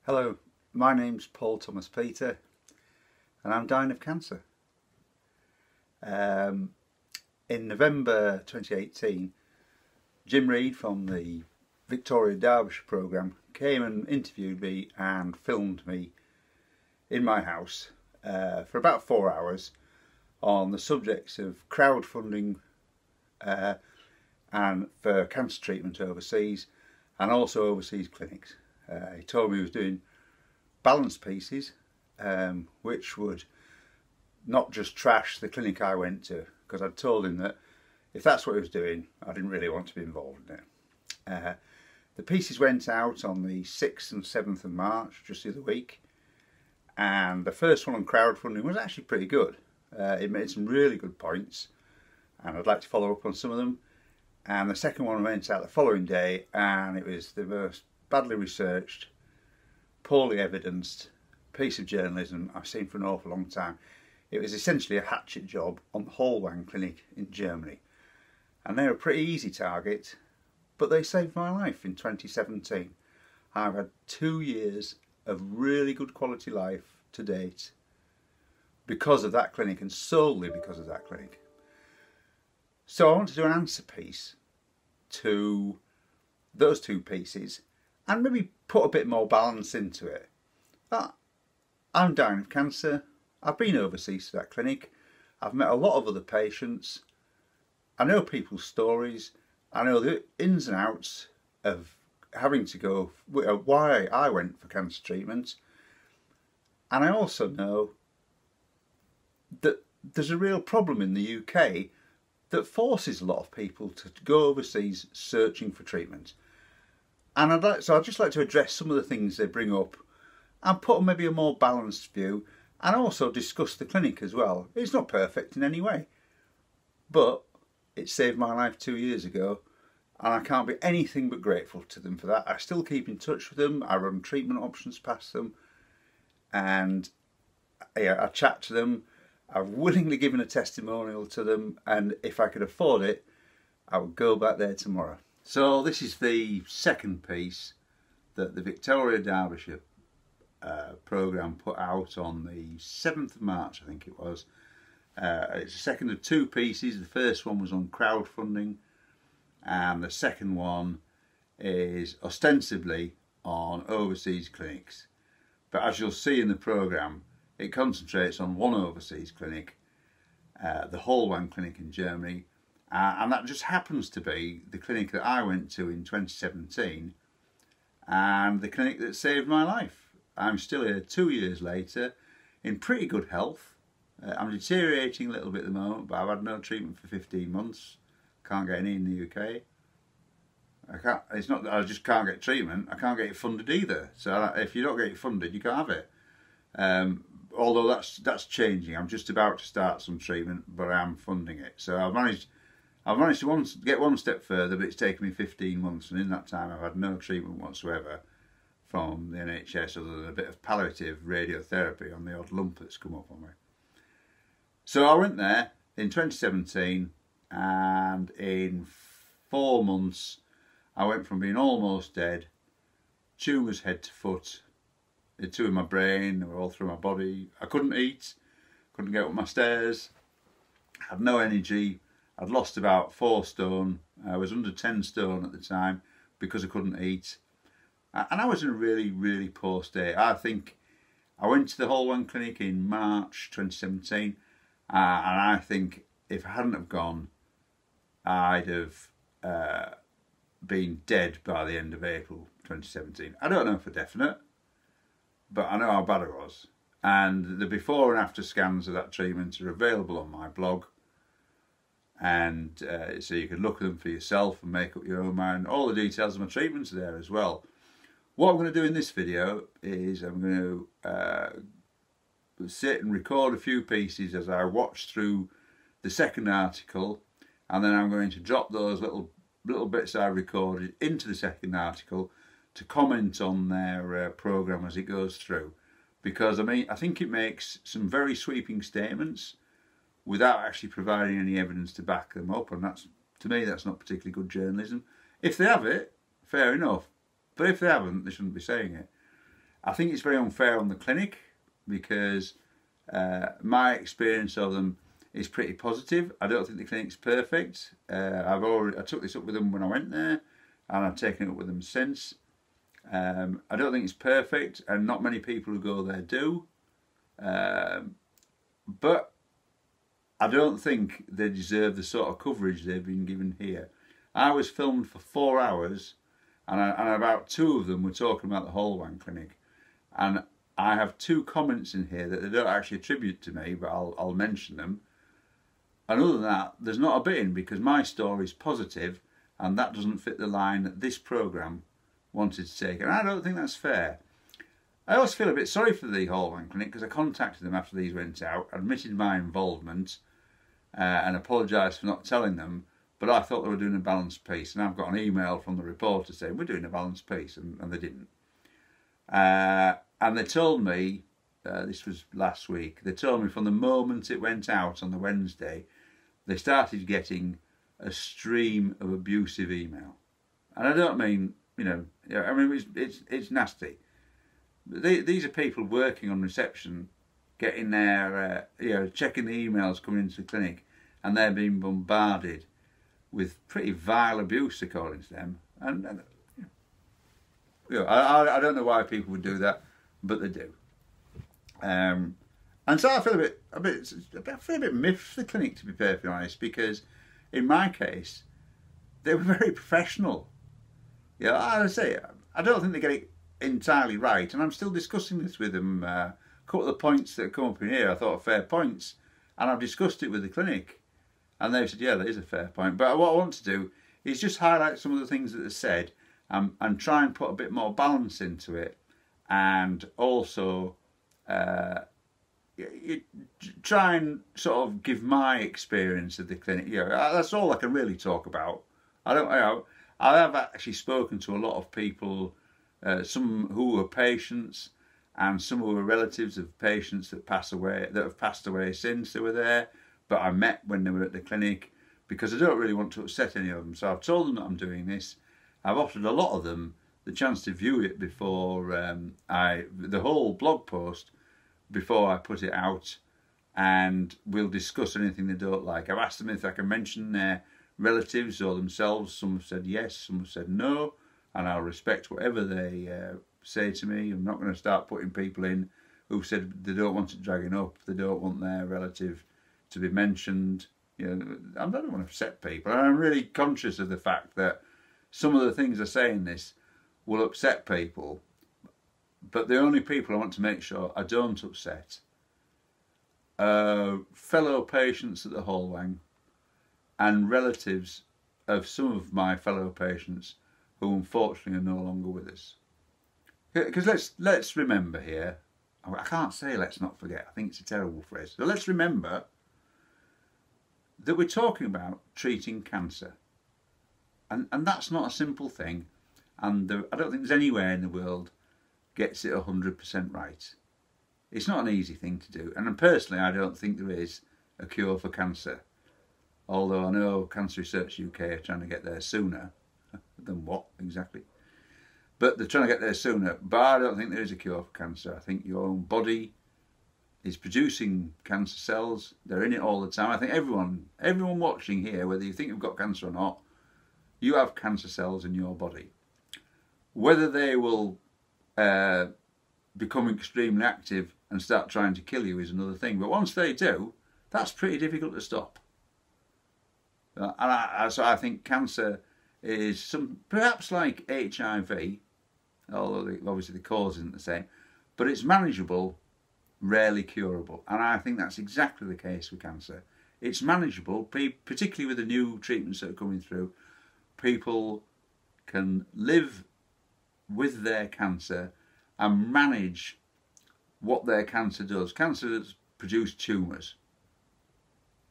Hello, my name's Paul Thomas Peter and I'm dying of cancer. In November 2018, Jim Reed from the Victoria Derbyshire programme came and interviewed me and filmed me in my house for about 4 hours on the subjects of crowdfunding and for cancer treatment overseas and also overseas clinics. He told me he was doing balance pieces which would not just trash the clinic I went to, because I'd told him that if that's what he was doing I didn't really want to be involved in it. The pieces went out on the 6th and 7th of March, just the other week, and the first one on crowdfunding was actually pretty good. It made some really good points and I'd like to follow up on some of them. And the second one went out the following day and it was the most badly researched, poorly evidenced piece of journalism I've seen for an awful long time. It was essentially a hatchet job on the Hallwang Clinic in Germany, and they're a pretty easy target, but they saved my life in 2017. I've had 2 years of really good quality life to date because of that clinic, and solely because of that clinic. So I want to do an answer piece to those two pieces and maybe put a bit more balance into it. I'm dying of cancer. I've been overseas to that clinic. I've met a lot of other patients. I know people's stories. I know the ins and outs of having to go, why I went for cancer treatment. And I also know that there's a real problem in the UK that forces a lot of people to go overseas searching for treatment. And I'd just like to address some of the things they bring up and put maybe a more balanced view, and also discuss the clinic as well. It's not perfect in any way, but it saved my life 2 years ago and I can't be anything but grateful to them for that. I still keep in touch with them. I run treatment options past them and I chat to them. I've willingly given a testimonial to them, and if I could afford it I would go back there tomorrow. So this is the second piece that the Victoria Derbyshire programme put out on the 7th of March, I think it was. It's the second of two pieces. The first one was on crowdfunding and the second one is ostensibly on overseas clinics. But as you'll see in the programme, it concentrates on one overseas clinic, the Hallwang Clinic in Germany. And that just happens to be the clinic that I went to in 2017 and the clinic that saved my life. I'm still here 2 years later in pretty good health. I'm deteriorating a little bit at the moment, but I've had no treatment for 15 months. Can't get any in the UK. It's not that I just can't get treatment, I can't get it funded either. So if you don't get it funded, you can't have it. Although that's changing. I'm just about to start some treatment, but I am funding it. So I've managed to get one step further, but it's taken me 15 months, and in that time I've had no treatment whatsoever from the NHS other than a bit of palliative radiotherapy on the odd lump that's come up on me. So I went there in 2017 and in 4 months I went from being almost dead, tumours head to foot, two in my brain, they were all through my body. I couldn't eat, couldn't get up my stairs, had no energy. I'd lost about 4 stone. I was under 10 stone at the time because I couldn't eat. And I was in a really, really poor state. I think I went to the Hallwang Clinic in March 2017 and I think if I hadn't have gone, I'd have been dead by the end of April 2017. I don't know for definite, but I know how bad it was. And the before and after scans of that treatment are available on my blog. And so you can look at them for yourself and make up your own mind. All the details of my treatments are there as well. What I'm going to do in this video is I'm going to sit and record a few pieces as I watch through the second article, and then I'm going to drop those little bits I recorded into the second article to comment on their programme as it goes through. Because I think it makes some very sweeping statements without actually providing any evidence to back them up, and to me that's not particularly good journalism. If they have it, fair enough, but if they haven't, they shouldn't be saying it. I think it's very unfair on the clinic because my experience of them is pretty positive. I don't think the clinic's perfect. I took this up with them when I went there, and I've taken it up with them since. I don't think it's perfect, and not many people who go there do. But I don't think they deserve the sort of coverage they've been given here. I was filmed for 4 hours, and about 2 of them were talking about the Hallwang Clinic. And I have 2 comments in here that they don't actually attribute to me, but I'll mention them. And other than that, there's not a bit in, because my story is positive, and that doesn't fit the line that this programme wanted to take. And I don't think that's fair. I also feel a bit sorry for the Hallwang Clinic, because I contacted them after these went out, admitted my involvement, and apologised for not telling them, but I thought they were doing a balanced piece. And I've got an email from the reporter saying we're doing a balanced piece, and they didn't. And they told me, this was last week, they told me from the moment it went out on the Wednesday, they started getting a stream of abusive email. And I don't mean, I mean, it's nasty. These are people working on reception, getting their, checking the emails coming into the clinic, and they're being bombarded with pretty vile abuse, according to them. And I don't know why people would do that, but they do. And so I feel a bit miffed for the clinic, to be perfectly honest, because in my case, they were very professional. As I say, I don't think they get it entirely right, and I'm still discussing this with them. A couple of the points that come up in here I thought are fair points, and I've discussed it with the clinic, and they've said, yeah, that is a fair point. But what I want to do is just highlight some of the things that they said, and try and put a bit more balance into it, and also try and sort of give my experience of the clinic. That's all I can really talk about. I have actually spoken to a lot of people, some who were patients, and some who were relatives of patients that have passed away since they were there, but I met when they were at the clinic, because I don't really want to upset any of them. So I've told them that I'm doing this. I've offered a lot of them the chance to view it before the whole blog post before I put it out, and we'll discuss anything they don't like. I've asked them if I can mention their relatives or themselves. Some have said yes, some have said no, and I'll respect whatever they say to me. I'm not going to start putting people in who said they don't want it dragging up, they don't want their relative to be mentioned. I don't want to upset people, and I'm really conscious of the fact that some of the things I say in this will upset people, but the only people I want to make sure I don't upset are fellow patients at the Hallwang and relatives of some of my fellow patients who unfortunately are no longer with us. Because let's remember here, I can't say let's not forget, I think it's a terrible phrase. So let's remember that we're talking about treating cancer. And that's not a simple thing. And I don't think there's anywhere in the world gets it 100% right. It's not an easy thing to do. And personally, I don't think there is a cure for cancer. Although I know Cancer Research UK are trying to get there sooner. Than what, exactly? But they're trying to get there sooner. But I don't think there is a cure for cancer. I think your own body is producing cancer cells. They're in it all the time. I think everyone watching here, whether you think you've got cancer or not, you have cancer cells in your body. Whether they will become extremely active and start trying to kill you is another thing. But once they do, that's pretty difficult to stop. So I think cancer is perhaps like HIV, although obviously the cause isn't the same, but it's manageable, rarely curable. And I think that's exactly the case with cancer. It's manageable, particularly with the new treatments that are coming through. People can live with their cancer and manage what their cancer does. Cancer does produce tumours,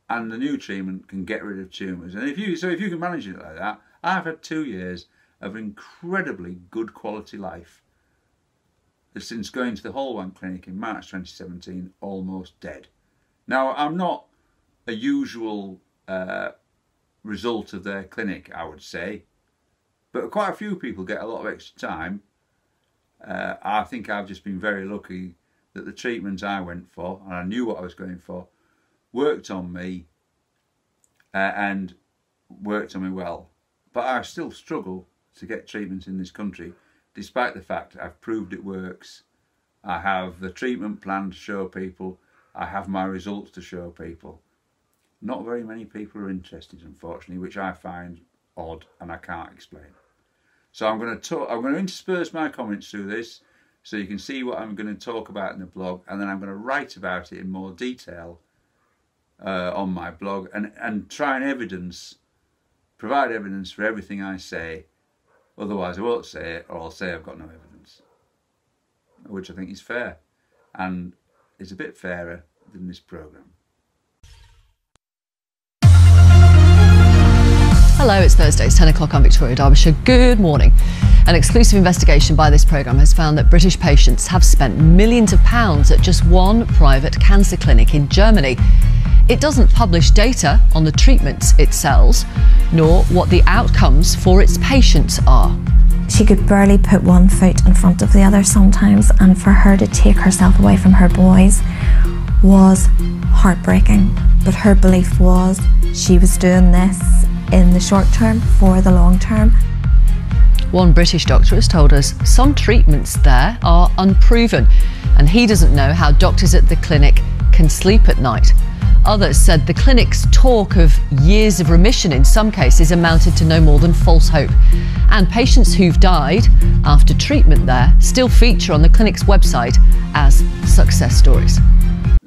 and the new treatment can get rid of tumours. And if you can manage it like that, I've had 2 years of incredibly good quality life since going to the Hallwang Clinic in March 2017, almost dead. Now, I'm not a usual result of their clinic, I would say, but quite a few people get a lot of extra time, I think I've just been very lucky that the treatment I went for, and I knew what I was going for, worked on me and worked on me well. But I still struggle to get treatment in this country, despite the fact I've proved it works. I have the treatment plan to show people. I have my results to show people. Not very many people are interested, unfortunately, which I find odd and I can't explain. So I'm going to intersperse my comments through this so you can see what I'm going to talk about in the blog, and then I'm going to write about it in more detail on my blog and try and provide evidence for everything I say. Otherwise I won't say it, or I'll say I've got no evidence, which I think is fair, and is a bit fairer than this programme. Hello, it's Thursday, it's 10 o'clock on Victoria Derbyshire. Good morning. An exclusive investigation by this programme has found that British patients have spent millions of pounds at just one private cancer clinic in Germany. It doesn't publish data on the treatments it sells, nor what the outcomes for its patients are. She could barely put one foot in front of the other sometimes, and for her to take herself away from her boys was heartbreaking. But her belief was she was doing this in the short term for the long term. One British doctor has told us some treatments there are unproven, and he doesn't know how doctors at the clinic can sleep at night. Others said the clinic's talk of years of remission in some cases amounted to no more than false hope. And patients who've died after treatment there still feature on the clinic's website as success stories.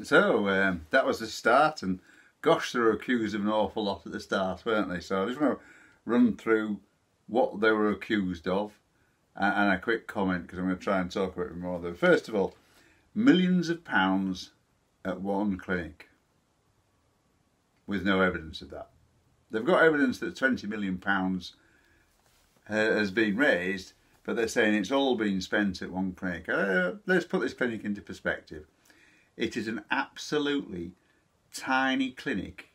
So that was the start, and gosh, they were accused of an awful lot at the start, weren't they? So I just want to run through what they were accused of and a quick comment, because I'm going to try and talk about it more. Though, first of all, millions of pounds at one clinic with no evidence of that. They've got evidence that £20 million has been raised, but they're saying it's all been spent at one clinic. Let's put this clinic into perspective. It is an absolutely tiny clinic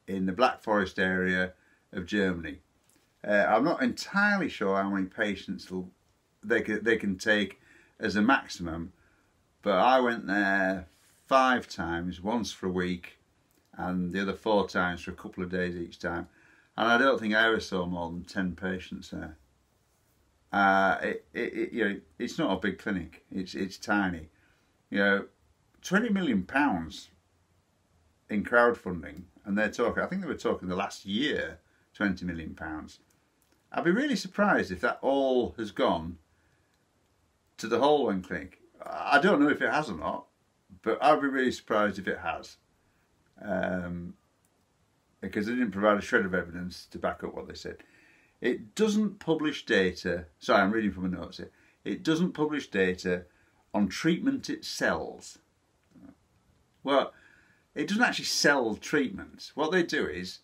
in the Black Forest area of Germany. I'm not entirely sure how many patients they can take as a maximum, but I went there 5 times, once for a week and the other 4 times for a couple of days each time, and I don't think I ever saw more than 10 patients there. You know, it's not a big clinic. It's tiny. You know, £20 million in crowdfunding, and they're talking, I think they were talking the last year, £20 million. I'd be really surprised if that all has gone to the Hallwang Clinic. I don't know if it has or not, but I'd be really surprised if it has. Because they didn't provide a shred of evidence to back up what they said. It doesn't publish data, sorry, I'm reading from the notes here. It doesn't publish data on treatment it sells. Well, it doesn't actually sell treatments. What they do is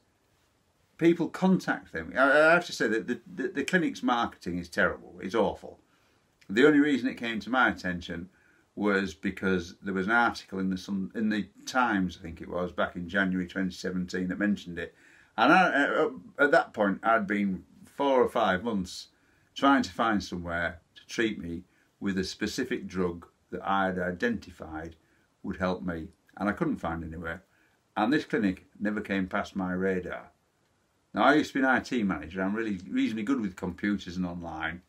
people contact them. I have to say that the clinic's marketing is terrible. It's awful. The only reason it came to my attention was because there was an article in the Times, I think it was, back in January 2017 that mentioned it. And at that point, I'd been 4 or 5 months trying to find somewhere to treat me with a specific drug that I had identified would help me. And I couldn't find anywhere. And this clinic never came past my radar. Now, I used to be an IT manager. I'm really reasonably good with computers and online.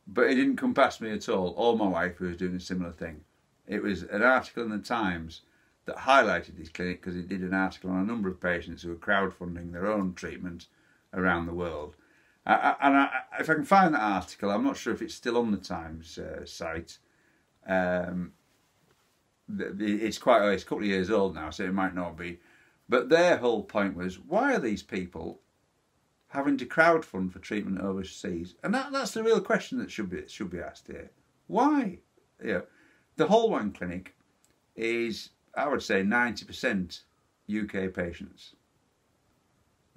But it didn't come past me at all, or my wife, who was doing a similar thing. It was an article in the Times that highlighted this clinic because it did an article on a number of patients who were crowdfunding their own treatment around the world. If I can find that article, I'm not sure if it's still on the Times site. It's quite early, it's a couple of years old now, so it might not be. But their whole point was, why are these people having to crowdfund for treatment overseas? And that's the real question that should be asked here. Why? You know, the Hallwang Clinic is, I would say, 90% UK patients.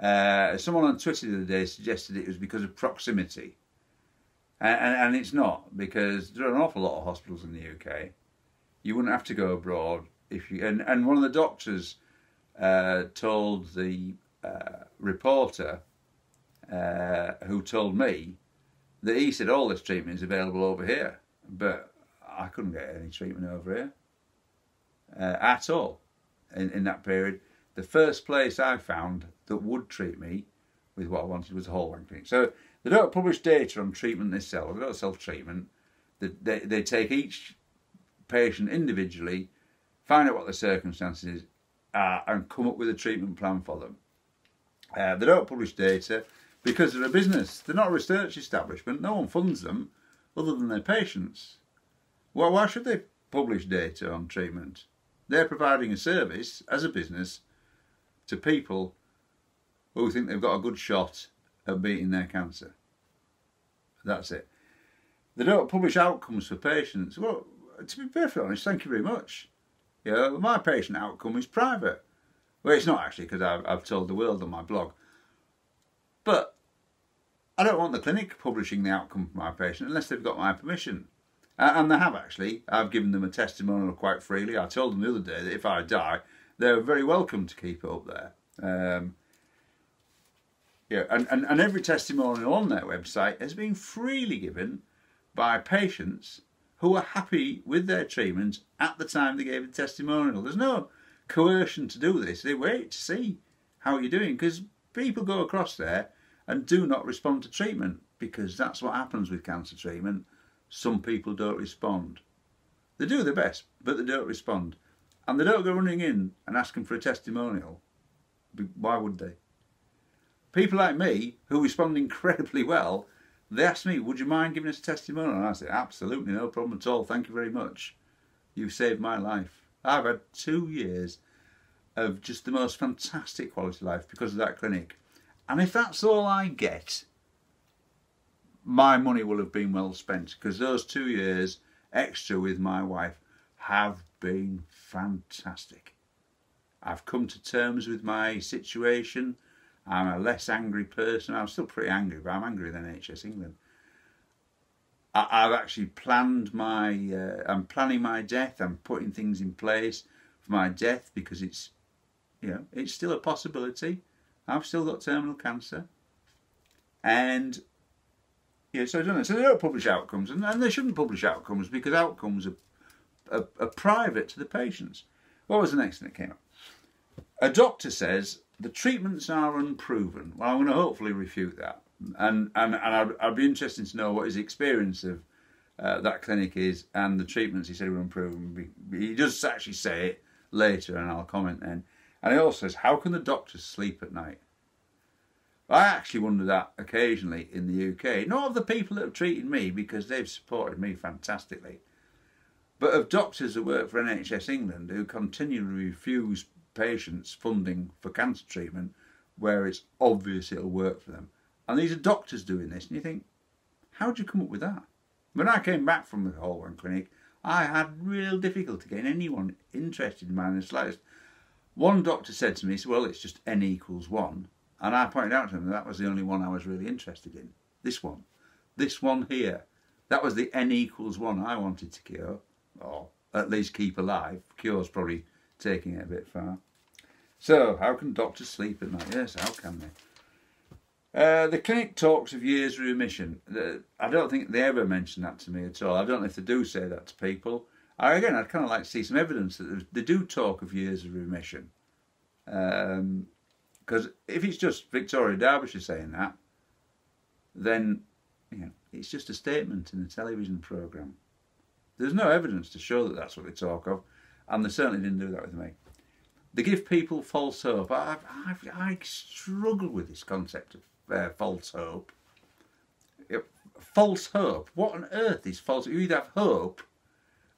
Someone on Twitter the other day suggested it was because of proximity. And it's not, because there are an awful lot of hospitals in the UK. You wouldn't have to go abroad if you. And one of the doctors told the reporter who told me that he said all this treatment is available over here, but I couldn't get any treatment over here at all in that period. The first place I found that would treat me with what I wanted was a Hallwang Clinic. So they don't publish data on treatment they sell. They don't self-treatment. They take each patient individually, find out what their circumstances are, and come up with a treatment plan for them. They don't publish data because they're a business. They're not a research establishment. No one funds them other than their patients. Well, why should they publish data on treatment? They're providing a service as a business to people who think they've got a good shot at beating their cancer. That's it. They don't publish outcomes for patients. Well, to be perfectly honest, thank you very much. You know, my patient outcome is private. Well, it's not actually, because I've told the world on my blog. But I don't want the clinic publishing the outcome for my patient unless they've got my permission. And they have actually. I've given them a testimonial quite freely. I told them the other day that if I die, they're very welcome to keep it up there. Yeah, and every testimonial on their website has been freely given by patients who are happy with their treatment at the time they gave the testimonial. There's no coercion to do this. They wait to see how you're doing, because people go across there and do not respond to treatment, because that's what happens with cancer treatment. Some people don't respond. They do their best, but they don't respond. And they don't go running in and asking for a testimonial. Why would they? People like me, who respond incredibly well, they ask me, would you mind giving us a testimonial? And I say, absolutely, no problem at all. Thank you very much. You've saved my life. I've had 2 years of just the most fantastic quality life because of that clinic. And if that's all I get, my money will have been well spent, because those 2 years extra with my wife have been fantastic. I've come to terms with my situation. I'm a less angry person. I'm still pretty angry, but I'm angrier than NHS England. I've actually planned my, I'm planning my death. I'm putting things in place for my death, because it's, you know, it's still a possibility. I've still got terminal cancer. And, yeah, so I don't know. So they don't publish outcomes, and they shouldn't publish outcomes, because outcomes are private to the patients. What was the next thing that came up? A doctor says the treatments are unproven. Well, I'm going to hopefully refute that. And I'd be interested to know what his experience of that clinic is, and the treatments he said were unproven. He does actually say it later, and I'll comment then. And he also says, how can the doctors sleep at night? I actually wonder that occasionally in the UK. Not of the people that have treated me, because they've supported me fantastically, but of doctors who work for NHS England who continually refuse patients funding for cancer treatment where it's obvious it'll work for them. And these are doctors doing this, and you think, how'd you come up with that? When I came back from the Hallwang Clinic, I had real difficulty getting anyone interested in mine in the slightest. One doctor said to me, well, it's just n equals 1. And I pointed out to him that was the only one I was really interested in. This one here. That was the n equals 1 I wanted to cure, or at least keep alive. Cure's probably taking it a bit far. So, how can doctors sleep at night? Yes, how can they? The clinic talks of years of remission. I don't think they ever mention that to me at all. I don't know if they do say that to people. I'd kind of like to see some evidence that they do talk of years of remission. Because if it's just Victoria Derbyshire saying that, then, you know, it's just a statement in a television programme. There's no evidence to show that that's what they talk of, and they certainly didn't do that with me. They give people false hope. I struggle with this concept of false hope. False hope. What on earth is false? You either have hope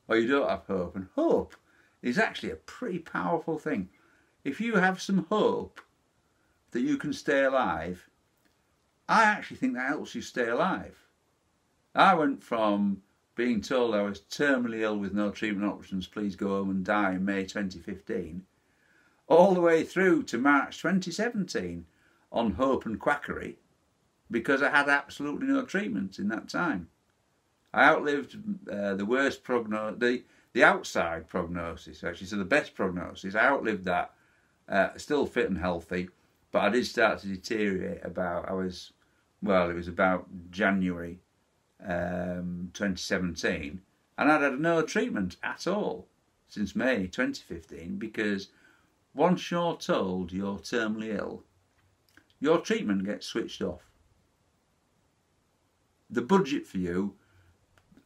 or you don't have hope. And hope is actually a pretty powerful thing. If you have some hope that you can stay alive, I actually think that helps you stay alive. I went from being told I was terminally ill with no treatment options, please go home and die, in May 2015, all the way through to March 2017 on hope and quackery, because I had absolutely no treatment in that time. I outlived the worst prognosis, the outside prognosis actually, so the best prognosis. I outlived that, still fit and healthy, but I did start to deteriorate it was about January 2017, and I'd had no treatment at all since May 2015, because once you're told you're terminally ill, your treatment gets switched off. The budget for you,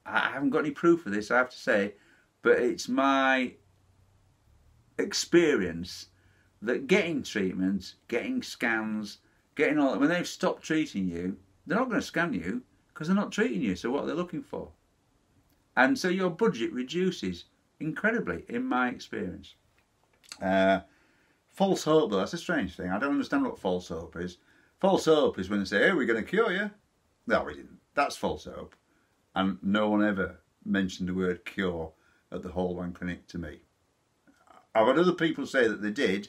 I haven't got any proof of this, I have to say, but it's my experience that getting treatment, getting scans, getting all that, when they've stopped treating you, they're not going to scan you because they're not treating you, so what are they looking for? And so your budget reduces incredibly, in my experience. False hope, though, that's a strange thing. I don't understand what false hope is. False hope is when they say, hey, we're going to cure you. No, we didn't. That's false hope. And no one ever mentioned the word cure at the Hallwang Clinic to me. I've had other people say that they did,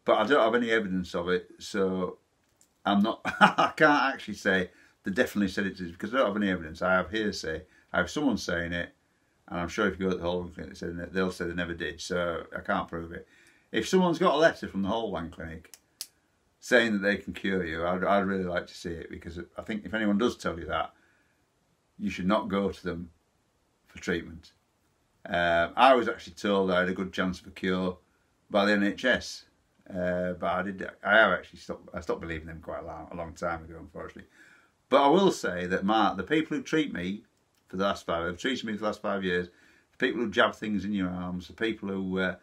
but I don't have any evidence of it, so I'm not, I can't actually say they definitely said it because I don't have any evidence. I have hearsay. I have someone saying it, and I'm sure if you go to the Hallwang Clinic, they'll say they never did, so I can't prove it. If someone's got a letter from the Hallwang Clinic saying that they can cure you, I'd really like to see it, because I think if anyone does tell you that, you should not go to them for treatment. I was actually told I had a good chance of a cure by the NHS, but I stopped believing them quite a long time ago, unfortunately. But I will say that the people who treat me for the last 5 years, have treated me for the last 5 years, the people who jab things in your arms, the people who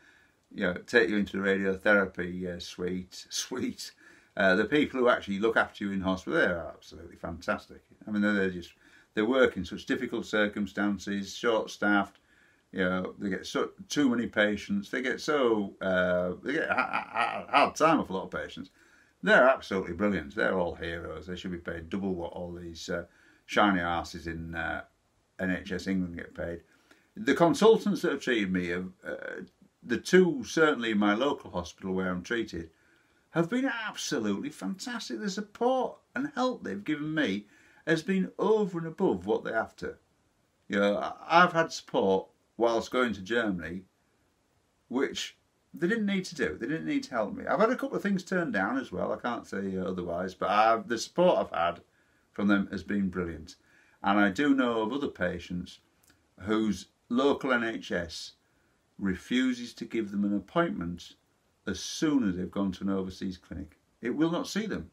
take you into the radiotherapy suite, the people who actually look after you in hospital, they're absolutely fantastic. I mean, they work in such difficult circumstances, short-staffed. They get too many patients. They get a hard time with a lot of patients. They're absolutely brilliant. They're all heroes. They should be paid double what all these shiny arses in NHS England get paid. The consultants that have treated me, the two certainly in my local hospital where I'm treated, have been absolutely fantastic. The support and help they've given me has been over and above what they're after. I've had support whilst going to Germany, which they didn't need to do. They didn't need to help me. I've had a couple of things turned down as well. I can't say otherwise, but the support I've had from them has been brilliant. And I do know of other patients whose local NHS refuses to give them an appointment as soon as they've gone to an overseas clinic. It will not see them.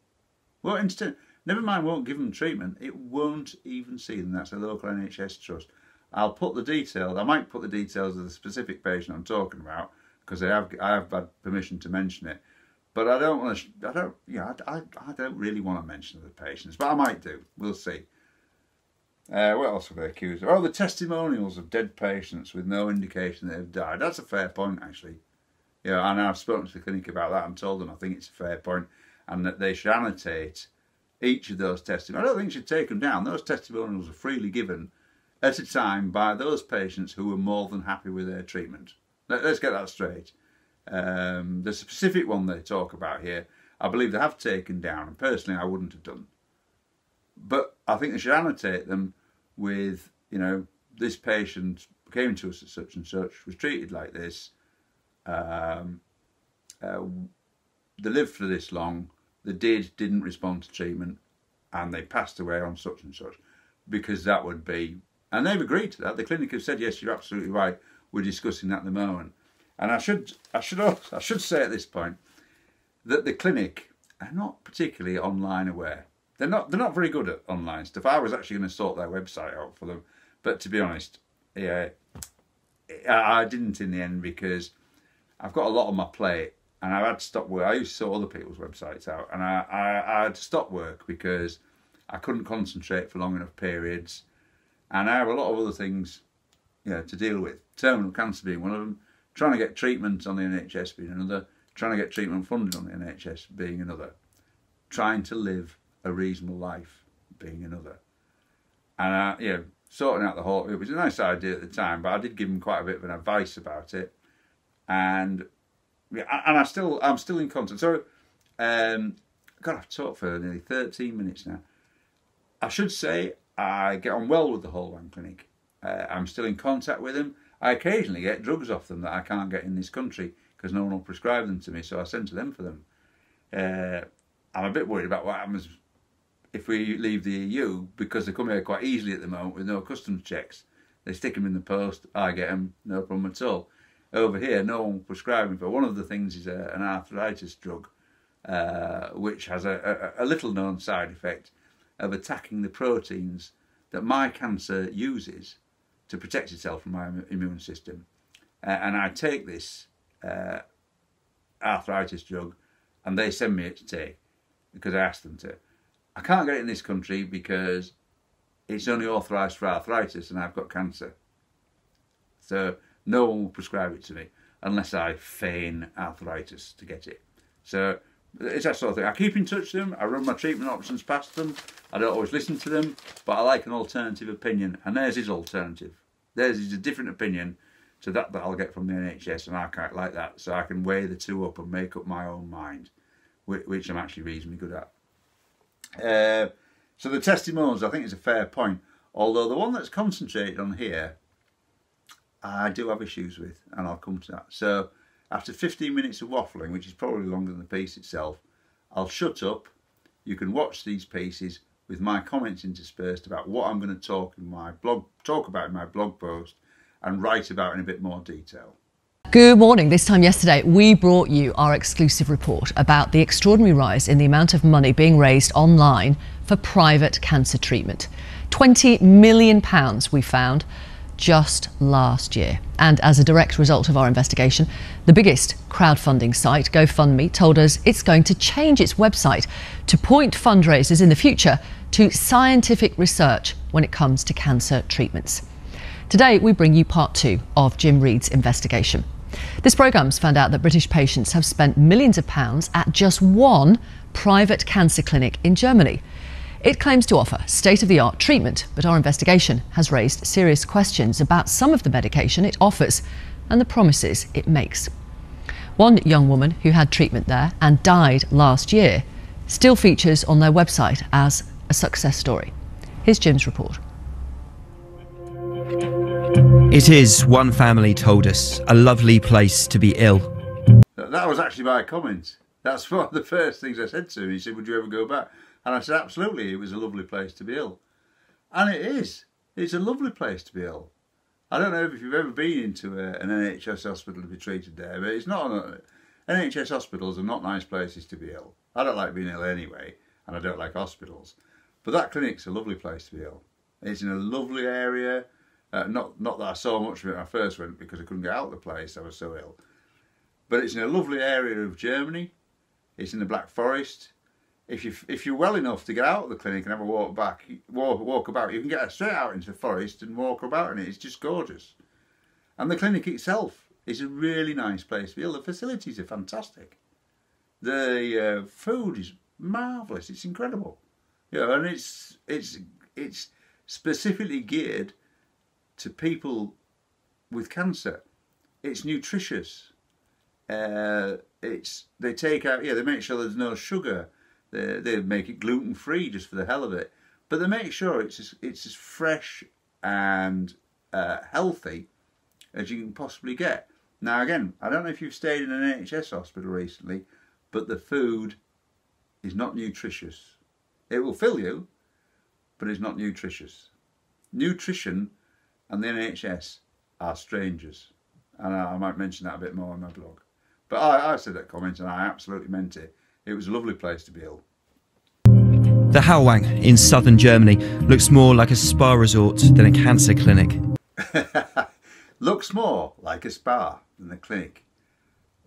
Never mind won't give them treatment, it won't even see them. That's a local NHS trust. I might put the details of the specific patient I'm talking about, because I have had permission to mention it. But I don't really want to mention the patients, but I might do. We'll see. What else are they accused of? Oh, the testimonials of dead patients with no indication that they've died. That's a fair point, actually. And I've spoken to the clinic about that and told them I think it's a fair point, and that they should annotate each of those testimonials. I don't think you should take them down. Those testimonials are freely given at a time by those patients who were more than happy with their treatment. Let's get that straight. The specific one they talk about here, I believe they have taken down, and personally I wouldn't have done. But I think they should annotate them with, this patient came to us at such and such, was treated like this, they lived for this long, they didn't respond to treatment, and they passed away on such and such, because that would be, and they've agreed to that. The clinic have said, yes, you're absolutely right, we're discussing that at the moment. And I should say at this point that the clinic are not particularly online aware. They're not very good at online stuff. I was actually going to sort their website out for them, but to be honest, I didn't in the end, because I've got a lot on my plate, and I've had to stop work. I used to sort other people's websites out, and I had to stop work because I couldn't concentrate for long enough periods, and I have a lot of other things, to deal with. Terminal cancer being one of them. Trying to get treatment on the NHS being another. Trying to get treatment funded on the NHS being another. Trying to live a reasonable life being another. And sorting out the whole, it was a nice idea at the time, but I did give him quite a bit of an advice about it. And I'm still in contact. So God, I've talked for nearly 13 minutes now. I should say I get on well with the Hallwang Clinic. I'm still in contact with them. I occasionally get drugs off them that I can't get in this country because no one will prescribe them to me, so I send to them for them. I'm a bit worried about what happens if we leave the EU, because they come here quite easily at the moment with no customs checks. They stick them in the post, I get them, no problem at all. Over here, no one prescribing for. One of the things is an arthritis drug, which has a little known side effect of attacking the proteins that my cancer uses to protect itself from my immune system. And I take this arthritis drug, and they send me it to take because I asked them to. I can't get it in this country because it's only authorised for arthritis and I've got cancer. So no one will prescribe it to me unless I feign arthritis to get it. So it's that sort of thing. I keep in touch with them, I run my treatment options past them, I don't always listen to them, but I like an alternative opinion, and theirs is alternative. Theirs is a different opinion to that I'll get from the NHS, and I quite like that, so I can weigh the two up and make up my own mind, which I'm actually reasonably good at. So the testimonials, I think, is a fair point, although the one that's concentrated on here, I do have issues with, and I'll come to that. So after 15 minutes of waffling, which is probably longer than the piece itself, I'll shut up. You can watch these pieces with my comments interspersed about what I'm going to talk about in my blog post and write about in a bit more detail. Good morning. This time yesterday, we brought you our exclusive report about the extraordinary rise in the amount of money being raised online for private cancer treatment. £20 million we found just last year. And as a direct result of our investigation, the biggest crowdfunding site, GoFundMe, told us it's going to change its website to point fundraisers in the future to scientific research when it comes to cancer treatments. Today, we bring you part 2 of Jim Reed's investigation. This programme's found out that British patients have spent millions of pounds at just one private cancer clinic in Germany. It claims to offer state-of-the-art treatment, but our investigation has raised serious questions about some of the medication it offers and the promises it makes. One young woman who had treatment there and died last year still features on their website as a success story. Here's Jim's report. It is, one family told us, a lovely place to be ill. That was actually my comment. That's one of the first things I said to him. He said, would you ever go back? And I said, absolutely, it was a lovely place to be ill. And it is. It's a lovely place to be ill. I don't know if you've ever been into an NHS hospital to be treated there, but it's not. NHS hospitals are not nice places to be ill. I don't like being ill anyway, and I don't like hospitals. But that clinic's a lovely place to be ill. It's in a lovely area. Not that I saw much of it when I first went because I couldn't get out of the place, I was so ill. But it's in a lovely area of Germany. It's in the Black Forest. If you're well enough to get out of the clinic and have a walk about, you can get straight out into the forest and walk about in it. It's just gorgeous. And the clinic itself is a really nice place to be ill. The facilities are fantastic. The food is marvellous. It's incredible. You know, and it's specifically geared to people with cancer. It's nutritious. They take out, they make sure there's no sugar. They make it gluten-free just for the hell of it. But they make sure it's as fresh and healthy as you can possibly get. Now again, I don't know if you've stayed in an NHS hospital recently, but the food is not nutritious. It will fill you, but it's not nutritious. Nutrition and the NHS are strangers. And I might mention that a bit more on my blog. But I said that comment and I absolutely meant it. It was a lovely place to be ill. The Hallwang in southern Germany looks more like a spa resort than a cancer clinic. Looks more like a spa than a clinic.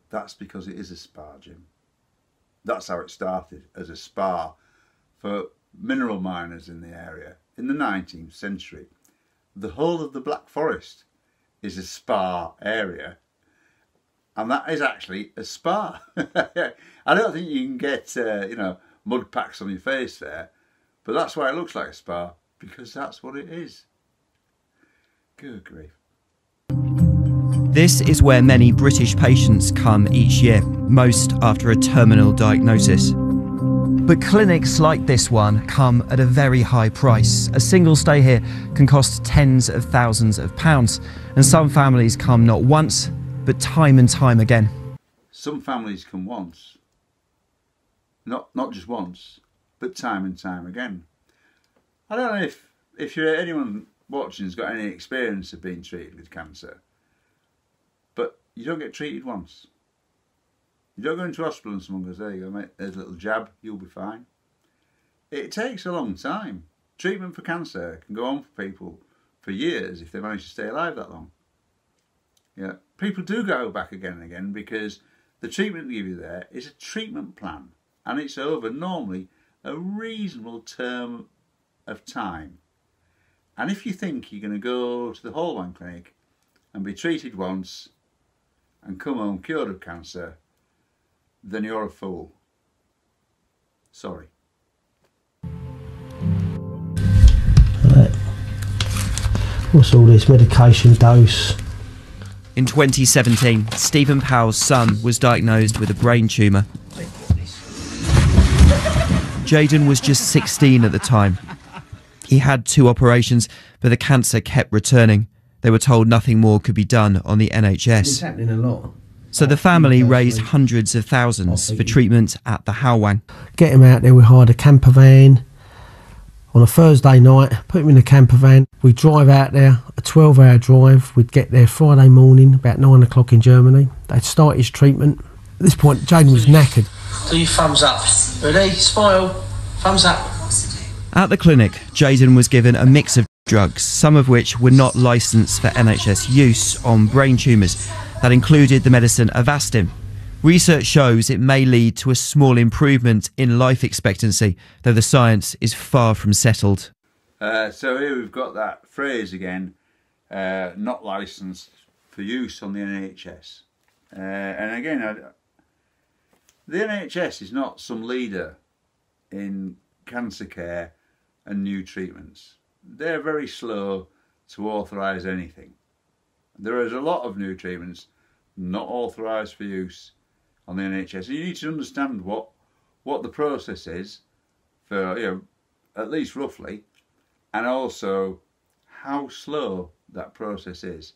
That's because it is a spa, Jim. That's how it started, as a spa for mineral miners in the area in the 19th century. The whole of the Black Forest is a spa area. And that is actually a spa. I don't think you can get, mud packs on your face there. But that's why it looks like a spa, because that's what it is. Good grief. This is where many British patients come each year, most after a terminal diagnosis. But clinics like this one come at a very high price. A single stay here can cost tens of thousands of pounds. And some families come not once, but time and time again. Some families come once. Not just once, but time and time again. I don't know if anyone watching has got any experience of being treated with cancer, but you don't get treated once. You don't go into hospital and someone goes, there you go mate, there's a little jab, you'll be fine. It takes a long time. Treatment for cancer can go on for people for years if they manage to stay alive that long. Yeah, people do go back again and again because the treatment they give you there is a treatment plan, and it's over normally a reasonable term of time. And if you think you're going to go to the Hallwang Clinic and be treated once and come home cured of cancer, then you're a fool. Sorry. What's all this medication dose? In 2017, Stephen Powell's son was diagnosed with a brain tumour. Jayden was just 16 at the time. He had 2 operations, but the cancer kept returning. They were told nothing more could be done on the NHS. It's happening a lot. So the family raised hundreds of thousands for treatment at the Hallwang. Get him out there, we hired a camper van. On a Thursday night, put him in a camper van. We'd drive out there, a 12-hour drive. We'd get there Friday morning, about 9 o'clock in Germany. They'd start his treatment. At this point, Jayden was knackered. Do your thumbs up. Ready? Smile. Thumbs up. At the clinic, Jayden was given a mix of drugs, some of which were not licensed for NHS use on brain tumours. That included the medicine Avastin. Research shows it may lead to a small improvement in life expectancy, though the science is far from settled. So here we've got that phrase again, not licensed for use on the NHS. And again, the NHS is not some leader in cancer care and new treatments. They're very slow to authorise anything. There is a lot of new treatments not authorised for use on the NHS. And you need to understand what the process is for, you know, at least roughly, and also how slow that process is,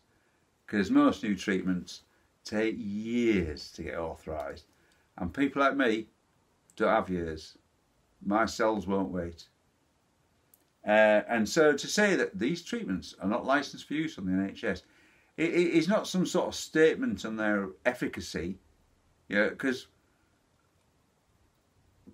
because most new treatments take years to get authorised, and people like me don't have years. My cells won't wait. And so to say that these treatments are not licensed for use on the NHS, it is not some sort of statement on their efficacy. Yeah, because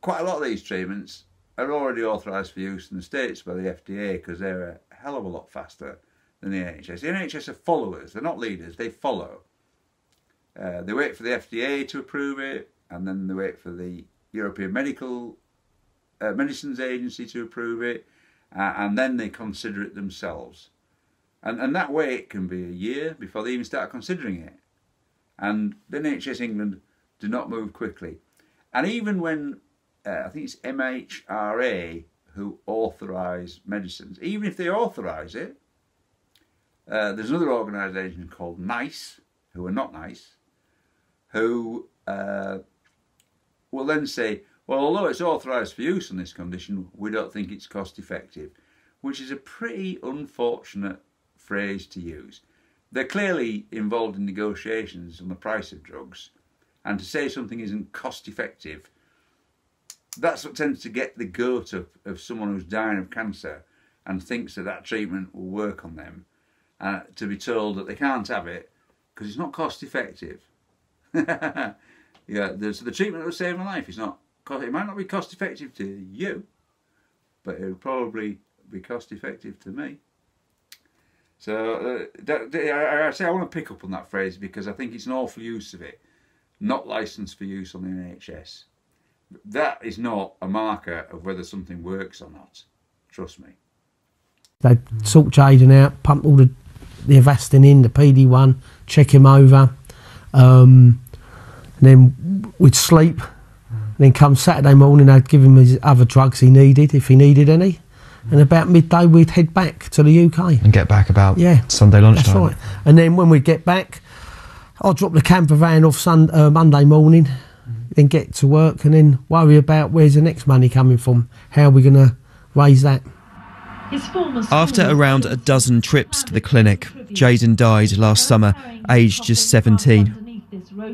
quite a lot of these treatments are already authorised for use in the States by the FDA, because they're a hell of a lot faster than the NHS. The NHS are followers, they're not leaders, they follow. They wait for the FDA to approve it, and then they wait for the European Medicines Agency to approve it, and then they consider it themselves. And that wait can be a year before they even start considering it. And the NHS England do not move quickly. And even when, I think it's MHRA who authorise medicines, even if they authorise it, there's another organisation called NICE, who are not nice, who will then say, well, although it's authorised for use in this condition, we don't think it's cost effective, which is a pretty unfortunate phrase to use. They're clearly involved in negotiations on the price of drugs, and to say something isn't cost effective, that's what tends to get the goat of someone who's dying of cancer and thinks that that treatment will work on them, to be told that they can't have it because it's not cost effective. Yeah, so the treatment will save my life. It might not be cost effective to you, but it will probably be cost effective to me. So I say I want to pick up on that phrase because I think it's an awful use of it. Not licensed for use on the NHS. That is not a marker of whether something works or not. Trust me. They'd sort Jayden out, pump all the Avastin in, the PD1, check him over, and then we'd sleep. And then come Saturday morning, they'd give him his other drugs he needed, if he needed any. And about midday, we'd head back to the UK. And get back about Sunday lunchtime. That's right. And then when we'd get back, I'd drop the camper van off Monday morning, then get to work, and then worry about where's the next money coming from, how are we going to raise that. After around a dozen trips to the clinic, Jayden died last summer, aged just 17.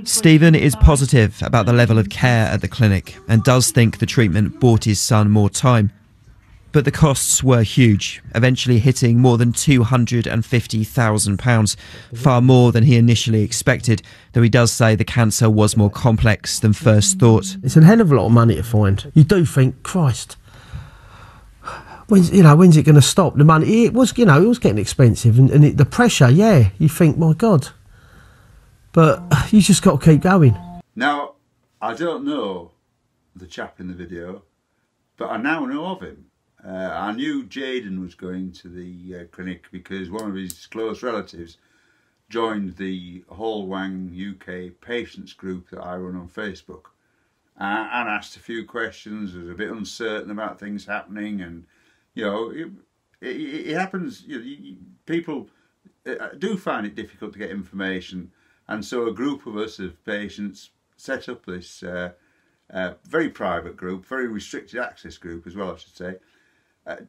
Stephen is positive about the level of care at the clinic and does think the treatment bought his son more time. But the costs were huge, eventually hitting more than £250,000, far more than he initially expected, though he does say the cancer was more complex than first thought. It's a hell of a lot of money to find. You do think, Christ, when's it going to stop? The money, it was getting expensive, and the pressure, yeah, you think, my God. But you just got to keep going. Now, I don't know the chap in the video, but I now know of him. I knew Jaden was going to the clinic because one of his close relatives joined the Hallwang UK patients group that I run on Facebook, and asked a few questions. Was a bit uncertain about things happening, and it happens. People do find it difficult to get information, and so a group of us of patients set up this very private group, very restricted access group as well, I should say.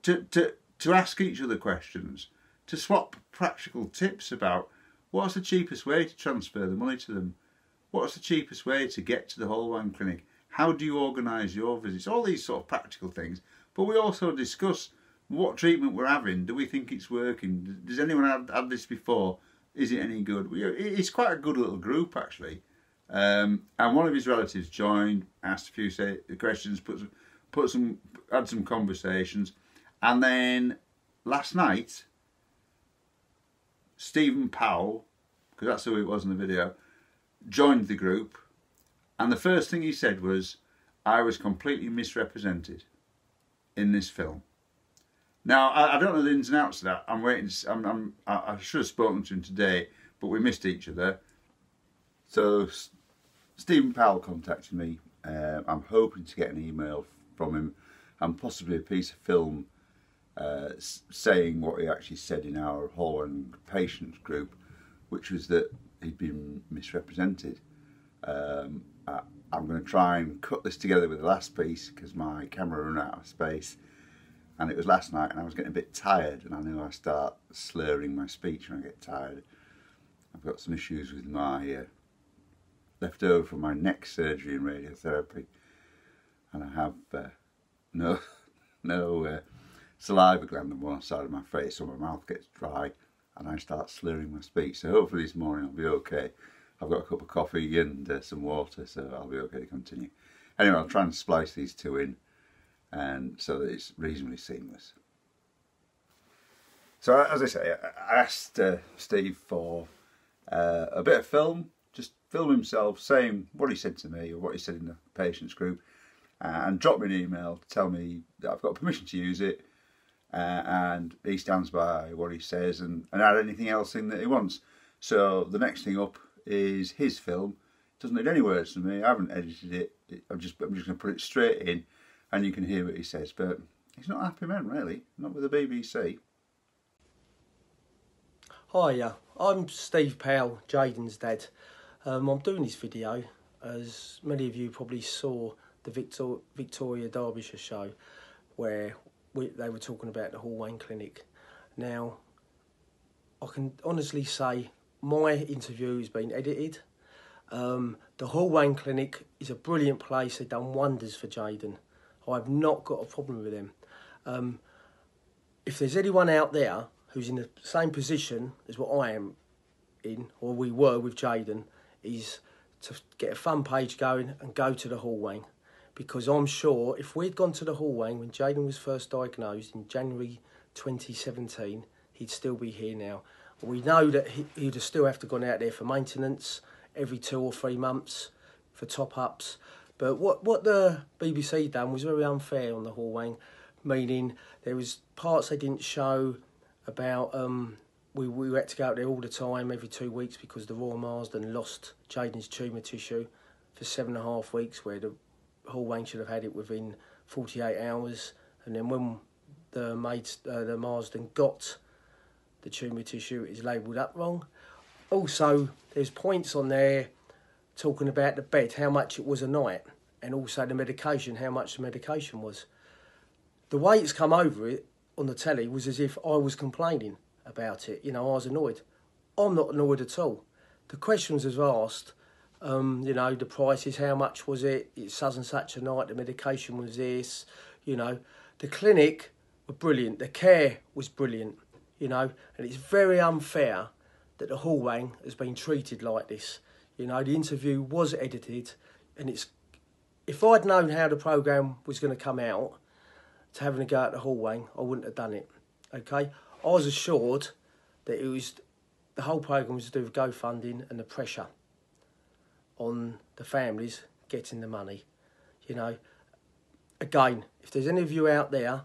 To ask each other questions, to swap practical tips about what's the cheapest way to transfer the money to them, what's the cheapest way to get to the Hallwang Clinic, how do you organise your visits, all these sort of practical things. But we also discuss what treatment we're having, do we think it's working, does anyone had this before, is it any good? It's quite a good little group actually, and one of his relatives joined, asked a few questions, had some conversations. And then last night, Stephen Powell, because that's who it was in the video, joined the group, and the first thing he said was, I was completely misrepresented in this film. Now, I don't know the ins and outs of that. I'm waiting. I should have spoken to him today, but we missed each other. So Stephen Powell contacted me. I'm hoping to get an email from him and possibly a piece of film saying what he actually said in our Hallwang patients group, which was that he'd been misrepresented. I'm going to try and cut this together with the last piece because my camera ran out of space, and it was last night and I was getting a bit tired, and I know I start slurring my speech when I get tired. I've got some issues with my left over from my neck surgery and radiotherapy, and I have no saliva gland on one side of my face, so my mouth gets dry and I start slurring my speech. So hopefully this morning I'll be okay. I've got a cup of coffee and some water, so I'll be okay to continue. Anyway, I'll try and splice these two in, and so that it's reasonably seamless. So as I say, I asked Steve for a bit of film, just film himself saying what he said to me or what he said in the patients group, and drop me an email to tell me that I've got permission to use it, and he stands by what he says, and add anything else in that he wants. So the next thing up is his film. It doesn't need any words from me. I haven't edited it. I'm just going to put it straight in, and you can hear what he says. But he's not a happy man, really. Not with the BBC. Hiya, I'm Steve Powell, Jaden's dad. I'm doing this video, as many of you probably saw the Victoria Derbyshire show, where they were talking about the Hallwang Clinic. Now, I can honestly say my interview has been edited. The Hallwang Clinic is a brilliant place. They've done wonders for Jaden. I've not got a problem with them. If there's anyone out there who's in the same position as what I am in, or we were with Jaden, is to get a fun page going and go to the Hallwang. Because I'm sure if we'd gone to the Hallwang when Jaden was first diagnosed in January 2017, he'd still be here now. We know that he'd still have to gone out there for maintenance every 2 or 3 months for top-ups. But what the BBC done was very unfair on the Hallwang, meaning there was parts they didn't show about we had to go out there all the time every 2 weeks because the Royal Marsden lost Jaden's tumour tissue for 7.5 weeks, where the Hallwang should have had it within 48 hours. And then when the Marsden got the tumour tissue, it is labelled up wrong. Also, there's points on there talking about the bed, how much it was a night, and also the medication, how much the medication was. The way it's come over it on the telly was as if I was complaining about it. You know, I was annoyed. I'm not annoyed at all. The questions was asked You know, the prices, how much was it? It's such a night, the medication was this, you know. The clinic were brilliant, the care was brilliant, you know, and it's very unfair that the Hallwang has been treated like this. You know, the interview was edited, and if I'd known how the programme was going to come out, to having a go at the Hallwang, I wouldn't have done it, okay? I was assured that the whole programme was to do with GoFunding and the pressure on the families getting the money. You know, again, if there's any of you out there,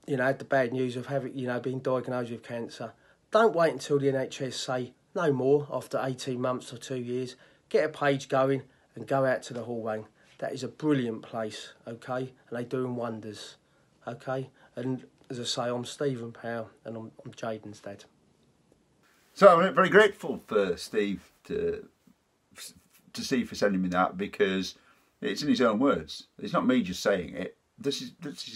you know, had the bad news of having, you know, being diagnosed with cancer, don't wait until the NHS say no more after 18 months or 2 years. Get a page going and go out to the Hallwang. That is a brilliant place, okay? And they're doing wonders, okay? And as I say, I'm Stephen Powell and I'm Jaden's dad. So I'm very grateful for Steve to Steve for sending me that, because it's in his own words. It's not me just saying it. This is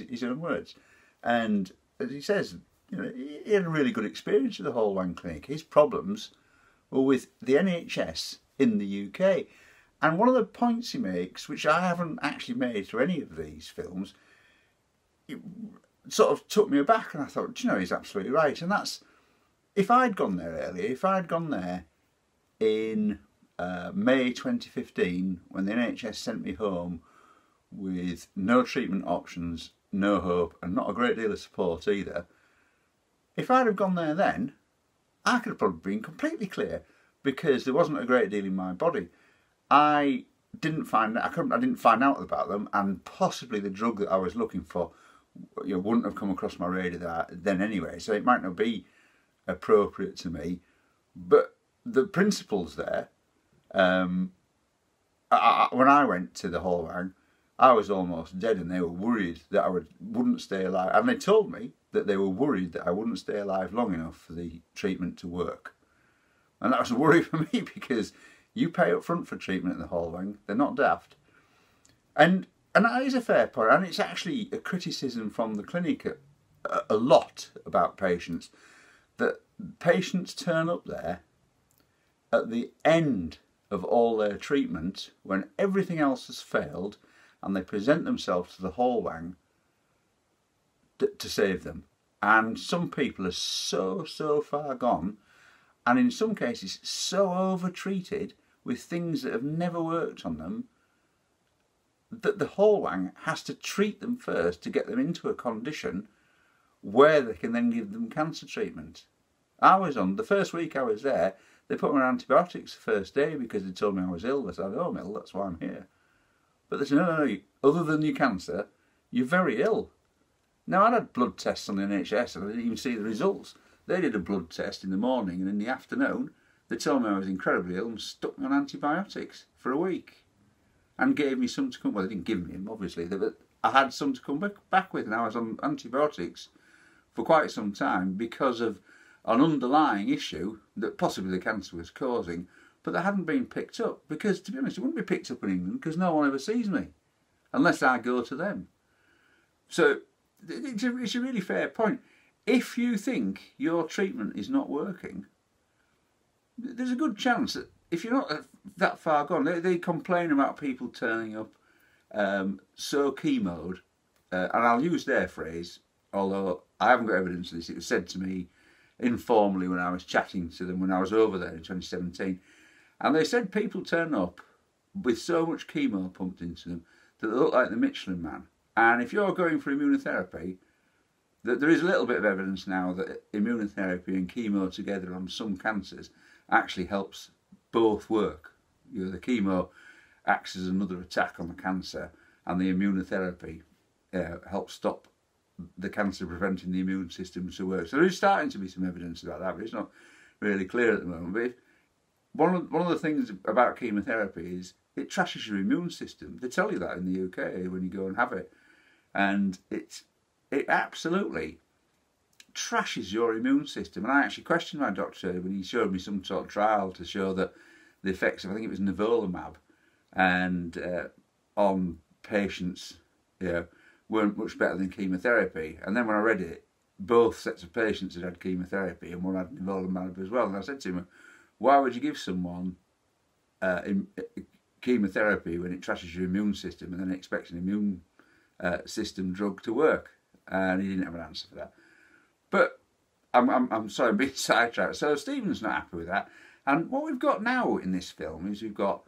his own words. And as he says, you know, he had a really good experience with the Hallwang Clinic. His problems were with the NHS in the UK. And one of the points he makes, which I haven't actually made through any of these films, it sort of took me aback, and I thought, do you know, he's absolutely right. And that's, if I'd gone there earlier, if I'd gone there in May 2015, when the NHS sent me home with no treatment options, no hope, and not a great deal of support either, if I'd have gone there then, I could have probably been completely clear, because there wasn't a great deal in my body. I didn't find out about them, and possibly the drug that I was looking for, you know, wouldn't have come across my radar then anyway. So it might not be appropriate to me, but the principles there. When I went to the Hallwang, I was almost dead, and they were worried that I wouldn't stay alive. And they told me that they were worried that I wouldn't stay alive long enough for the treatment to work. And that was a worry for me, because you pay up front for treatment at the Hallwang. They're not daft. And that is a fair point. And it's actually a criticism from the clinic a lot about patients, that patients turn up there at the end of all their treatment, when everything else has failed, and they present themselves to the Hallwang to save them. And some people are so far gone, and in some cases so over-treated with things that have never worked on them, that the Hallwang has to treat them first to get them into a condition where they can then give them cancer treatment. The first week I was there, they put me on antibiotics the first day because they told me I was ill. They said, "Oh, I'm ill, that's why I'm here." But they said, no, other than your cancer, you're very ill. Now, I had blood tests on the NHS and I didn't even see the results. They did a blood test in the morning, and in the afternoon, they told me I was incredibly ill and stuck me on antibiotics for a week. And gave me some to come, well, they didn't give me them, obviously, but I had some to come back with, and I was on antibiotics for quite some time because of an underlying issue that possibly the cancer was causing, but that hadn't been picked up, because, to be honest, it wouldn't be picked up in England because no one ever sees me, unless I go to them. So it's a really fair point. If you think your treatment is not working, there's a good chance that if you're not that far gone, they complain about people turning up so chemoed, and I'll use their phrase, although I haven't got evidence of this. It was said to me informally when I was chatting to them when I was over there in 2017, and they said people turn up with so much chemo pumped into them that they look like the Michelin Man. And if you're going for immunotherapy, that there is a little bit of evidence now that immunotherapy and chemo together on some cancers actually helps both work. You know, the chemo acts as another attack on the cancer, and the immunotherapy helps stop the cancer, preventing the immune system to work. So there is starting to be some evidence about that, but it's not really clear at the moment. But one of the things about chemotherapy is it trashes your immune system. They tell you that in the UK when you go and have it, and it absolutely trashes your immune system. And I actually questioned my doctor when he showed me some sort of trial to show that the effects of, I think it was nivolumab, and on patients, you know, weren't much better than chemotherapy. And then when I read it, both sets of patients had chemotherapy and one had nivolumab as well. And I said to him, why would you give someone chemotherapy when it trashes your immune system and then expect an immune system drug to work? And he didn't have an answer for that. But I'm sorry, I'm being sidetracked. So Stephen's not happy with that. And what we've got now in this film is we've got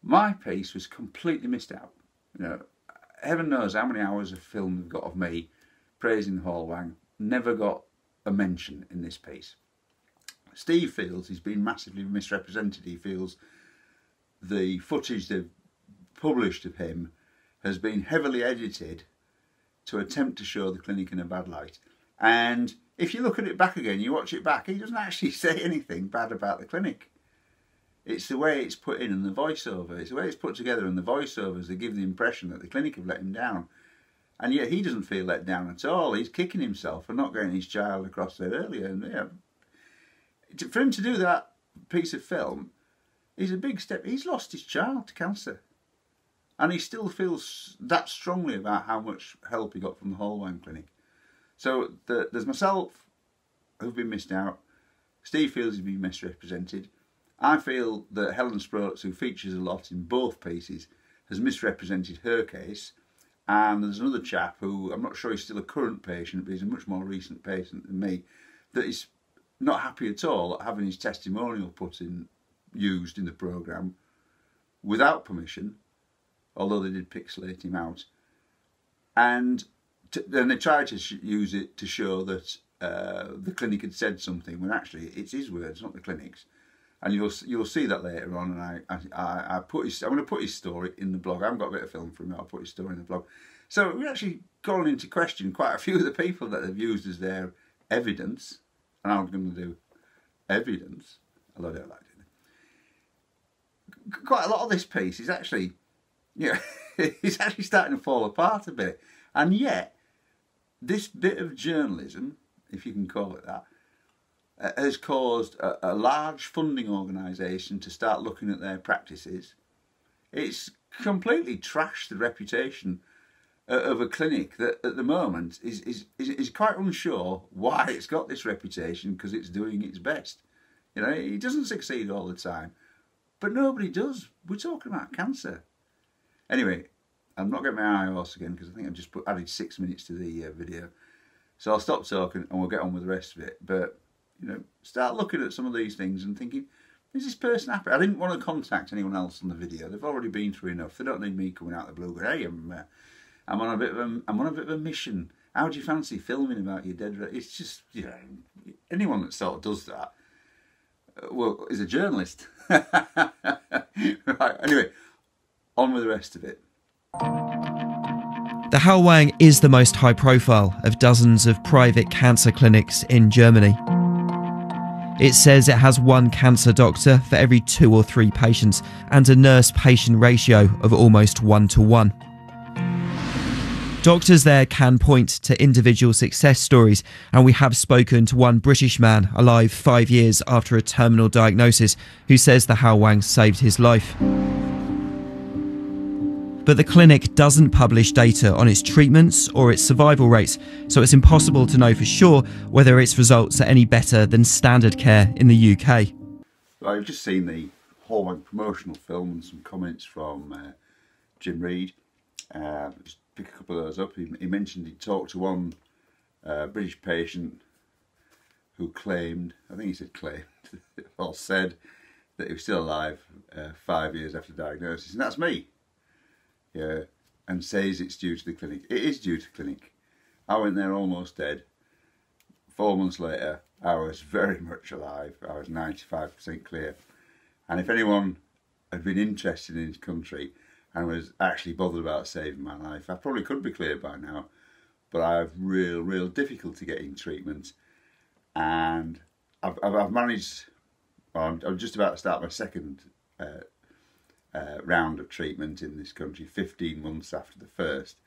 my piece was completely missed out. You know, heaven knows how many hours of film we've got of me praising Hallwang. Never got a mention in this piece. Steve feels he's been massively misrepresented. He feels the footage they've published of him has been heavily edited to attempt to show the clinic in a bad light. And if you look at it back again, you watch it back, he doesn't actually say anything bad about the clinic. It's the way it's put in and the voiceover. It's the way it's put together and the voiceovers that give the impression that the clinic have let him down. And yet he doesn't feel let down at all. He's kicking himself for not getting his child across there earlier. And for him to do that piece of film is a big step. He's lost his child to cancer. And he still feels that strongly about how much help he got from the Hallwang Clinic. So there's myself who've been missed out. Steve feels he's been misrepresented. I feel that Helen Sproats, who features a lot in both pieces, has misrepresented her case. And there's another chap who, I'm not sure he's still a current patient, but he's a much more recent patient than me, that is not happy at all at having his testimonial used in the programme without permission, although they did pixelate him out. And then they tried to use it to show that the clinic had said something, when actually it's his words, not the clinic's. And you'll see that later on. And I'm going to put his story in the blog. I haven't got a bit of film from it. I'll put his story in the blog. So we're actually calling into question quite a few of the people that they've used as their evidence. And I'm going to do evidence, although I don't like doing it. Quite a lot of this piece is actually, it's actually starting to fall apart a bit. And yet, this bit of journalism, if you can call it that, has caused a large funding organisation to start looking at their practices. It's completely trashed the reputation of a clinic that at the moment is quite unsure why it's got this reputation, because it's doing its best. You know, it doesn't succeed all the time, but nobody does. We're talking about cancer. Anyway, I'm not getting my high horse again because I think I've just added 6 minutes to the video. So I'll stop talking and we'll get on with the rest of it. But, start looking at some of these things and thinking, is this person happy? I didn't want to contact anyone else on the video. They've already been through enough. They don't need me coming out of the blue going, hey, I'm on a bit of a mission. How do you fancy filming about your dead? It's just, anyone that sort of does that, well, is a journalist. Right, anyway, on with the rest of it. The Hallwang is the most high profile of dozens of private cancer clinics in Germany. It says it has one cancer doctor for every 2 or 3 patients and a nurse-patient ratio of almost 1:1. Doctors there can point to individual success stories, and we have spoken to one British man alive 5 years after a terminal diagnosis who says the Hallwang saved his life. But the clinic doesn't publish data on its treatments or its survival rates, so it's impossible to know for sure whether its results are any better than standard care in the UK. I've just seen the Hallwang promotional film and some comments from Jim Reed. Just pick a couple of those up. He mentioned he talked to one British patient who claimed, I think he said claimed, or said that he was still alive 5 years after diagnosis, and that's me. Yeah, and says it's due to the clinic. It is due to the clinic. I went there almost dead. 4 months later, I was very much alive. I was 95% clear. And if anyone had been interested in this country and was actually bothered about saving my life, I probably could be cleared by now. But I have real difficulty getting treatment. And I've managed, well, I'm just about to start my second round of treatment in this country, 15 months after the first,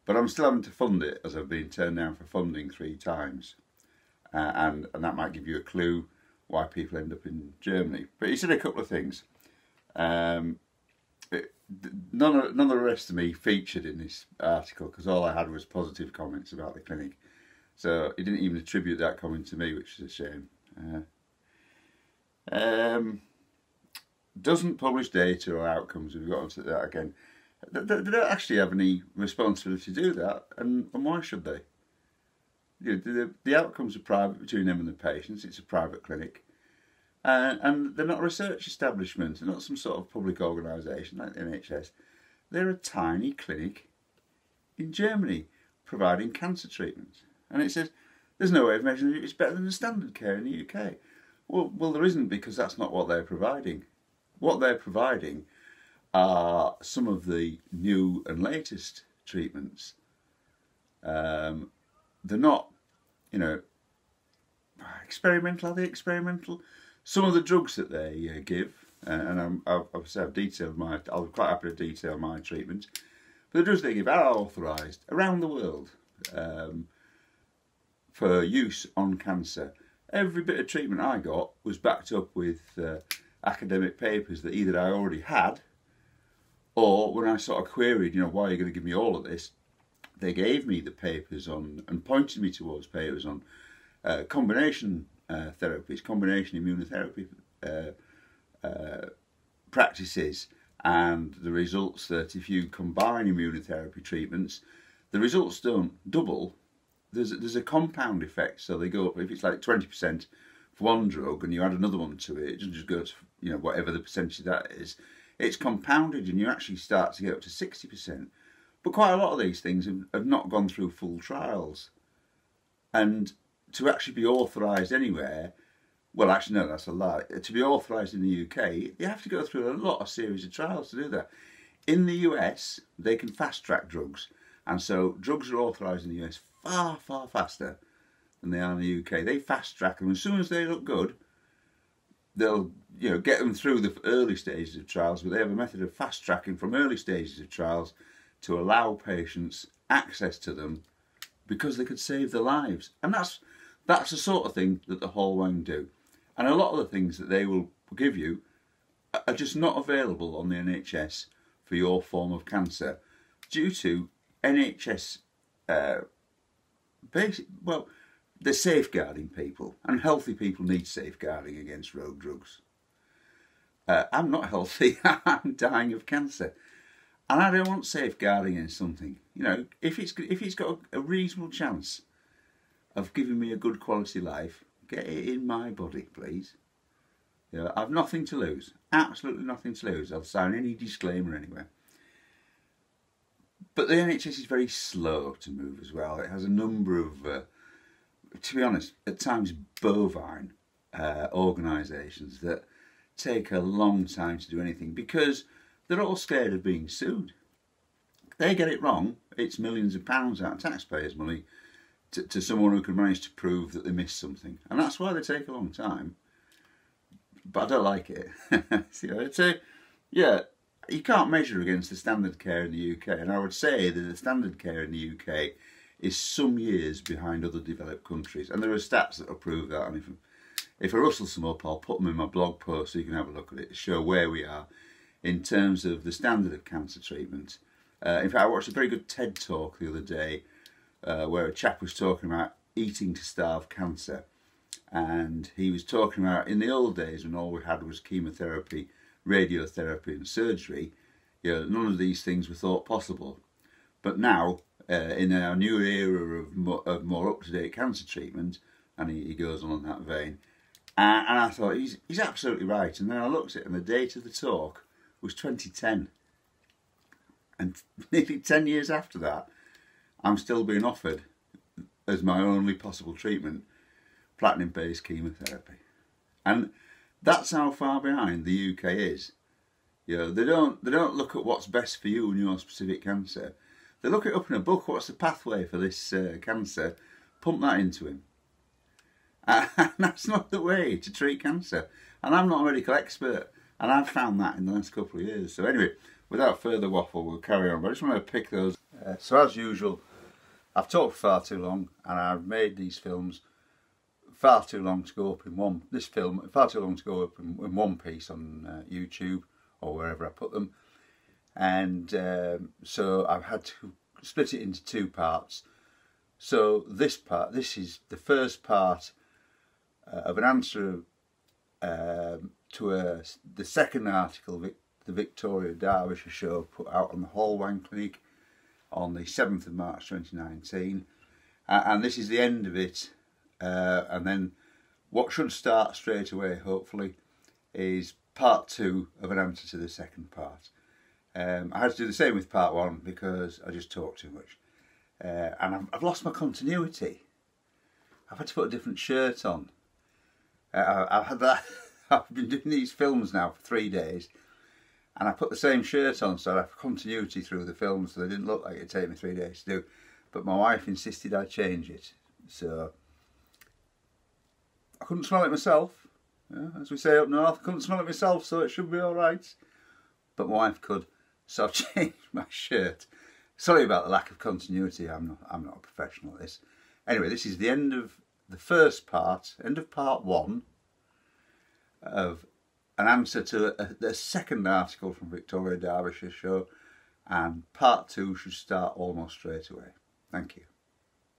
but I'm still having to fund it as I've been turned down for funding 3 times, and that might give you a clue why people end up in Germany. But he said a couple of things. None of the rest of me featured in this article because all I had was positive comments about the clinic, so he didn't even attribute that comment to me, which is a shame. doesn't publish data or outcomes. We've got onto that again. They don't actually have any responsibility to do that, and why should they? You know, the outcomes are private between them and the patients. It's a private clinic, and they're not a research establishment. They're not some sort of public organisation like the NHS. They're a tiny clinic in Germany providing cancer treatments, and it says there's no way of measuring it. It's better than the standard care in the UK. Well, there isn't, because that's not what they're providing. What they're providing are some of the new and latest treatments. They're not, you know, experimental. Are they experimental? Some of the drugs that they give, and I've detailed I'll be quite happy to detail my treatment. But the drugs they give are authorised around the world for use on cancer. Every bit of treatment I got was backed up with academic papers that either I already had, or when I sort of queried, you know, why are you going to give me all of this, they gave me the papers on and pointed me towards papers on combination therapies, combination immunotherapy practices, and the results that if you combine immunotherapy treatments, the results don't double. There's a compound effect, so they go up. If it's like 20% for one drug and you add another one to it, it doesn't just go to, you know, whatever the percentage that is. It's compounded, and you actually start to get up to 60%. But quite a lot of these things have not gone through full trials, and to actually be authorised anywhere, well, actually no, that's a lie. To be authorised in the UK, you have to go through a series of trials to do that. In the US, they can fast track drugs, and so drugs are authorised in the US far, far faster than they are in the UK. They fast track them. As soon as they look good, they'll, you know, get them through the early stages of trials, but they have a method of fast tracking from early stages of trials to allow patients access to them because they could save their lives. And that's the sort of thing that the Hallwang do. And a lot of the things that they will give you are just not available on the NHS for your form of cancer due to NHS they're safeguarding people, and healthy people need safeguarding against rogue drugs. I'm not healthy. I'm dying of cancer, and I don't want safeguarding in something. You know, if it's got a reasonable chance of giving me a good quality life, get it in my body, please. You know, I've nothing to lose, absolutely nothing to lose. I'll sign any disclaimer anywhere. But the NHS is very slow to move as well. It has a number of, to be honest, at times bovine organisations that take a long time to do anything because they're all scared of being sued. They get it wrong, it's millions of pounds out of taxpayers' money to someone who can manage to prove that they missed something. And that's why they take a long time. But I don't like it. Yeah, you can't measure against the standard care in the UK, and I would say that the standard care in the UK is some years behind other developed countries, and there are stats that will prove that. And if I rustle some up, I'll put them in my blog post so you can have a look at it to show where we are in terms of the standard of cancer treatment. In fact, I watched a very good TED talk the other day where a chap was talking about eating to starve cancer, and he was talking about in the old days when all we had was chemotherapy, radiotherapy and surgery, you know, none of these things were thought possible. But now, in our new era of more up-to-date cancer treatment, and he goes on in that vein, and I thought, he's absolutely right. And then I looked at it, and the date of the talk was 2010. And nearly 10 years after that, I'm still being offered, as my only possible treatment, platinum-based chemotherapy. And that's how far behind the UK is. You know, they don't look at what's best for you and your specific cancer. They look it up in a book. What's the pathway for this cancer? Pump that into him. And that's not the way to treat cancer. And I'm not a medical expert, and I've found that in the last couple of years. So anyway, without further waffle, we'll carry on. But I just want to pick those. So as usual, I've talked far too long, and I've made these films far too long to go up in one. This film far too long to go up in one piece on YouTube or wherever I put them, and so I've had to split it into two parts. So this is the first part of an answer to the second article the Victoria Derbyshire show put out on the Hallwang Clinic on the 7th of March 2019, and this is the end of it. And then what should start straight away, hopefully, is part 2 of an answer to the second part. I had to do the same with part 1 because I just talked too much, and I've lost my continuity. I've had to put a different shirt on. I've had that. I've been doing these films now for 3 days, and I put the same shirt on so I have continuity through the films, so they didn't look like it'd take me 3 days to do. But my wife insisted I change it, so I couldn't smell it myself. As we say up north, I couldn't smell it myself, so it should be all right. But my wife could, so I've changed my shirt. Sorry about the lack of continuity. I'm not a professional at this. Anyway, this is the end of the first part, end of part 1 of an answer to the second article from Victoria Derbyshire show, and part 2 should start almost straight away. Thank you.